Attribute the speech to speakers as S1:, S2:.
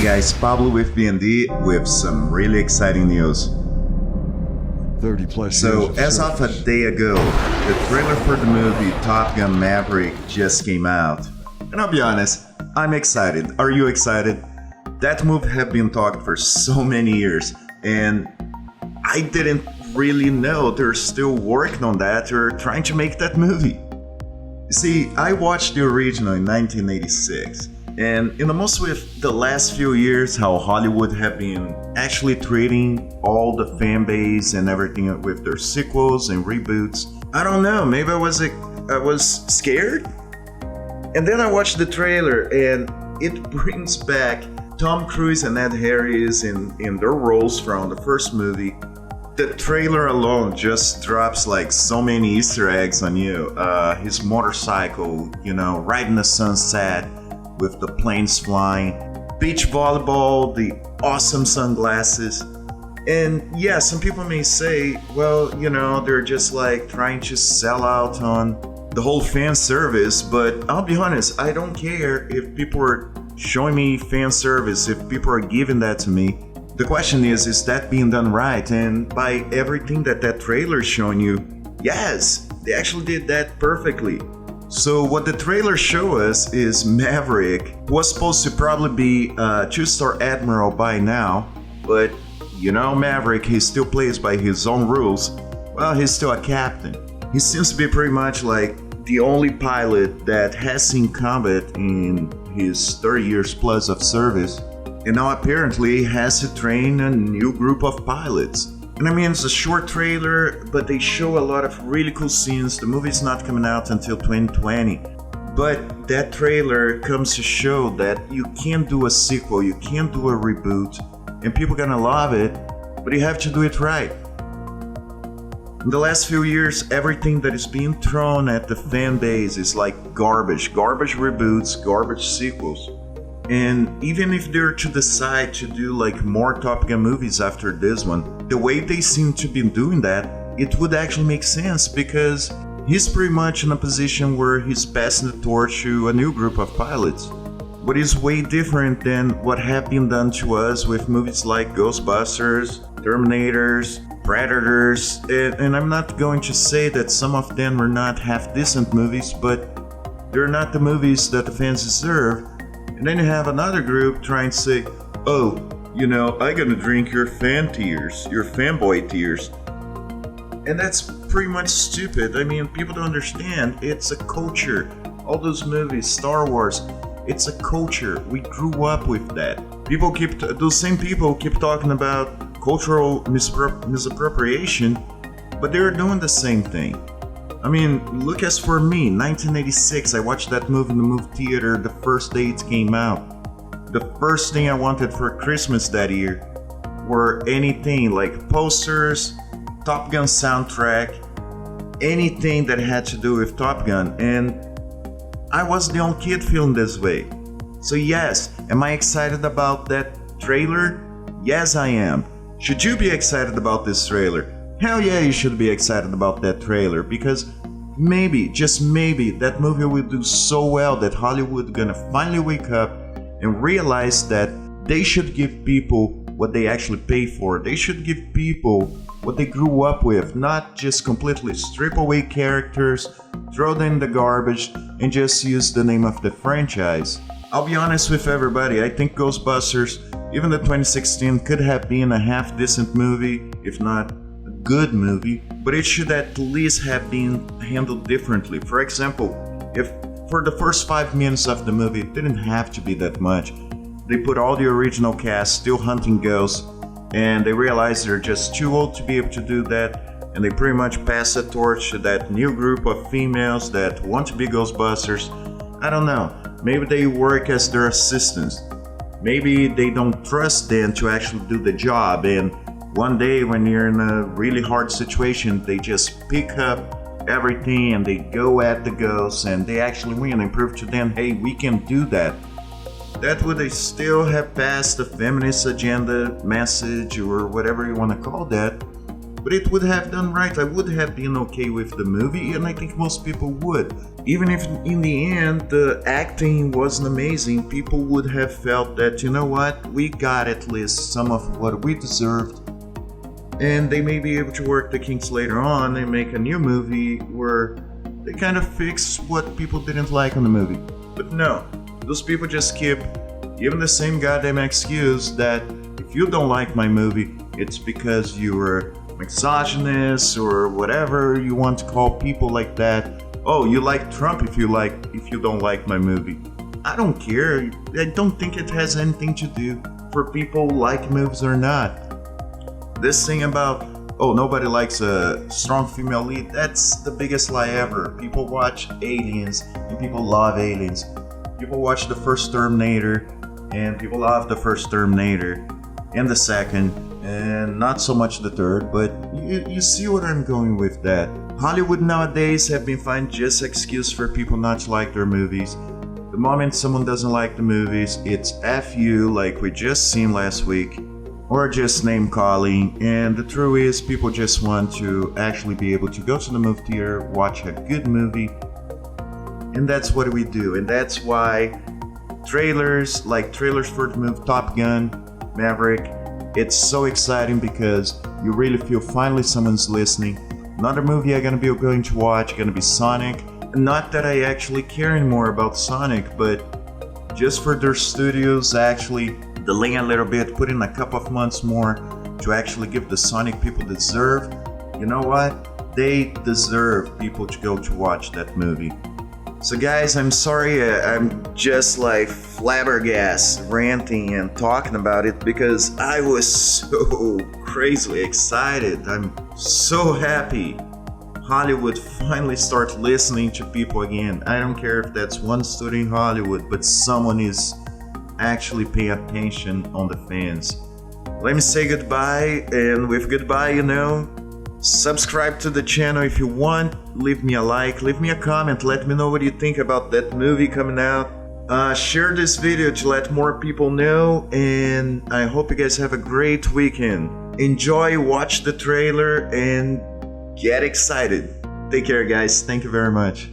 S1: guys, Pablo with B&D with some really exciting news.
S2: 30 plus
S1: So,
S2: years of
S1: as of a
S2: service.
S1: day ago, the trailer for the movie Top Gun Maverick just came out. And I'll be honest, I'm excited. Are you excited? That movie had been talked for so many years, and I didn't really know they're still working on that or trying to make that movie. You see, I watched the original in 1986, and almost with the last few years, how Hollywood have been actually treating all the fan base and everything with their sequels and reboots. I don't know, maybe I was scared? And then I watched the trailer, and it brings back Tom Cruise and Ed Harris in their roles from the first movie. The trailer alone just drops like so many Easter eggs on you. His motorcycle, right in the sunset with the planes flying, beach volleyball, the awesome sunglasses. And yeah, some people may say, well, they're just like trying to sell out on the whole fan service, but I'll be honest, I don't care if people are showing me fan service, if people are giving that to me. The question is that being done right? And by everything that trailer is showing you, yes, they actually did that perfectly. So what the trailer show us is Maverick was supposed to probably be a 2-star admiral by now, but Maverick, he still plays by his own rules. Well, he's still a captain. He seems to be pretty much like the only pilot that has seen combat in his 30 years plus of service. And now apparently has to train a new group of pilots. And I mean, it's a short trailer, but they show a lot of really cool scenes. The movie's not coming out until 2020. But that trailer comes to show that you can't do a sequel, you can't do a reboot, and people are gonna love it, but you have to do it right. In the last few years, everything that is being thrown at the fan base is like garbage reboots, garbage sequels. And even if they're to decide to do like more Top Gun movies after this one, the way they seem to be doing that, it would actually make sense because he's pretty much in a position where he's passing the torch to a new group of pilots. What is way different than what have been done to us with movies like Ghostbusters, Terminators, Predators, and I'm not going to say that some of them were not half-decent movies, but they're not the movies that the fans deserve. And then you have another group trying to say, oh, I'm gonna drink your fan tears, your fanboy tears. And that's pretty much stupid. I mean, people don't understand. It's a culture. All those movies, Star Wars, it's a culture. We grew up with that. Those same people keep talking about cultural misappropriation, but they're doing the same thing. I mean, look, as for me, 1986, I watched that movie in the movie theater the first day it came out. The first thing I wanted for Christmas that year were anything like posters, Top Gun soundtrack, anything that had to do with Top Gun, and I was the only kid feeling this way. So yes, am I excited about that trailer? Yes, I am. Should you be excited about this trailer? Hell yeah, you should be excited about that trailer, because maybe, just maybe, that movie will do so well that Hollywood gonna finally wake up and realize that they should give people what they actually pay for. They should give people what they grew up with, not just completely strip away characters, throw them in the garbage, and just use the name of the franchise. I'll be honest with everybody, I think Ghostbusters, even the 2016, could have been a half-decent movie, if not good movie, but it should at least have been handled differently. For example, if for the first 5 minutes of the movie, it didn't have to be that much. They put all the original cast still hunting ghosts, and they realized they're just too old to be able to do that, and they pretty much pass the torch to that new group of females that want to be Ghostbusters. I don't know, maybe they work as their assistants. Maybe they don't trust them to actually do the job, and one day when you're in a really hard situation, they just pick up everything and they go at the ghosts and they actually win and prove to them, hey, we can do that. That would still have passed the feminist agenda message or whatever you want to call that, but it would have done right. I would have been okay with the movie, and I think most people would. Even if in the end the acting wasn't amazing, people would have felt that, you know what, we got at least some of what we deserved, and they may be able to work the kinks later on and make a new movie where they kind of fix what people didn't like in the movie. But no, those people just keep giving the same goddamn excuse that if you don't like my movie, it's because you're misogynist or whatever you want to call people like that. Oh, you like Trump if you don't like my movie. I don't care. I don't think it has anything to do for people who like movies or not. This thing about, oh, nobody likes a strong female lead, that's the biggest lie ever. People watch Aliens and people love Aliens. People watch the first Terminator and people love the first Terminator and the second, and not so much the third, but you see what I'm going with that. Hollywood nowadays have been finding just excuse for people not to like their movies. The moment someone doesn't like the movies, it's F you, like we just seen last week, or just name calling, and the truth is people just want to actually be able to go to the movie theater, watch a good movie, and that's what we do. And that's why trailers for the movie Top Gun, Maverick, it's so exciting because you really feel finally someone's listening. Another movie I'm gonna be going to watch gonna be Sonic. Not that I actually care anymore about Sonic, but just for their studios actually delaying a little bit, put in a couple of months more to actually give the Sonic people deserve. You know what? They deserve people to go to watch that movie. So guys, I'm sorry, I'm just like flabbergasted, ranting and talking about it because I was so crazily excited. I'm so happy Hollywood finally start listening to people again. I don't care if that's one studio in Hollywood, but someone is actually paying attention on the fans. Let me say goodbye, and with goodbye, subscribe to the channel if you want, leave me a like, leave me a comment, let me know what you think about that movie coming out. Share this video to let more people know, and I hope you guys have a great weekend. Enjoy, watch the trailer, and get excited. Take care, guys. Thank you very much.